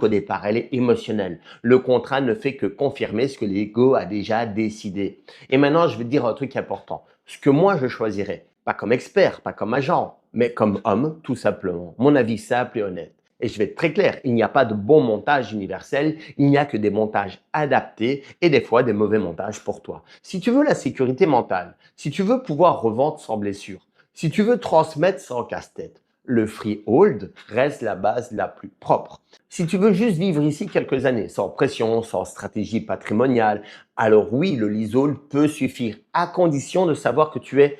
au départ, elle est émotionnelle. Le contrat ne fait que confirmer ce que l'ego a déjà décidé. Et maintenant, je vais te dire un truc important. Ce que moi, je choisirais, pas comme expert, pas comme agent, mais comme homme, tout simplement. Mon avis simple et honnête. Et je vais être très clair, il n'y a pas de bon montage universel, il n'y a que des montages adaptés et des fois des mauvais montages pour toi. Si tu veux la sécurité mentale, si tu veux pouvoir revendre sans blessure, si tu veux transmettre sans casse-tête, le freehold reste la base la plus propre. Si tu veux juste vivre ici quelques années, sans pression, sans stratégie patrimoniale, alors oui, le leasehold peut suffire, à condition de savoir que tu es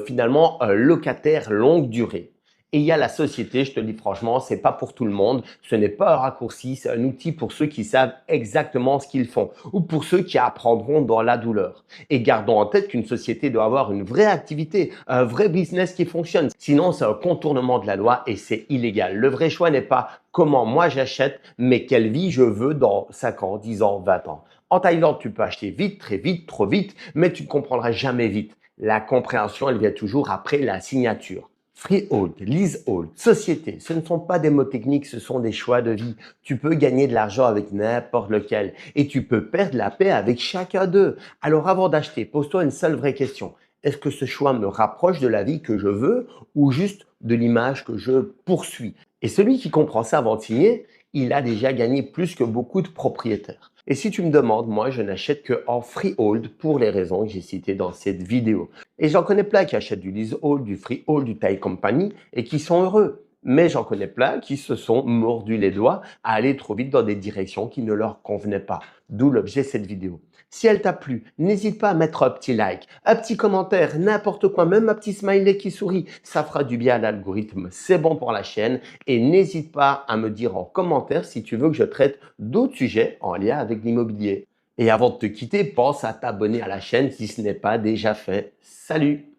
finalement un locataire longue durée. Et il y a la société, je te le dis franchement, c'est pas pour tout le monde. Ce n'est pas un raccourci, c'est un outil pour ceux qui savent exactement ce qu'ils font ou pour ceux qui apprendront dans la douleur. Et gardons en tête qu'une société doit avoir une vraie activité, un vrai business qui fonctionne. Sinon, c'est un contournement de la loi et c'est illégal. Le vrai choix n'est pas comment moi j'achète, mais quelle vie je veux dans 5 ans, 10 ans, 20 ans. En Thaïlande, tu peux acheter vite, très vite, trop vite, mais tu ne comprendras jamais vite. La compréhension, elle vient toujours après la signature. Freehold, leasehold, société, ce ne sont pas des mots techniques, ce sont des choix de vie. Tu peux gagner de l'argent avec n'importe lequel et tu peux perdre la paix avec chacun d'eux. Alors avant d'acheter, pose-toi une seule vraie question. Est-ce que ce choix me rapproche de la vie que je veux ou juste de l'image que je poursuis? Et celui qui comprend ça avant de signer, il a déjà gagné plus que beaucoup de propriétaires. Et si tu me demandes, moi, je n'achète que en freehold pour les raisons que j'ai citées dans cette vidéo. Et j'en connais plein qui achètent du leasehold, du freehold, du Thai company et qui sont heureux. Mais j'en connais plein qui se sont mordus les doigts à aller trop vite dans des directions qui ne leur convenaient pas. D'où l'objet de cette vidéo. Si elle t'a plu, n'hésite pas à mettre un petit like, un petit commentaire, n'importe quoi, même un petit smiley qui sourit. Ça fera du bien à l'algorithme, c'est bon pour la chaîne. Et n'hésite pas à me dire en commentaire si tu veux que je traite d'autres sujets en lien avec l'immobilier. Et avant de te quitter, pense à t'abonner à la chaîne si ce n'est pas déjà fait. Salut!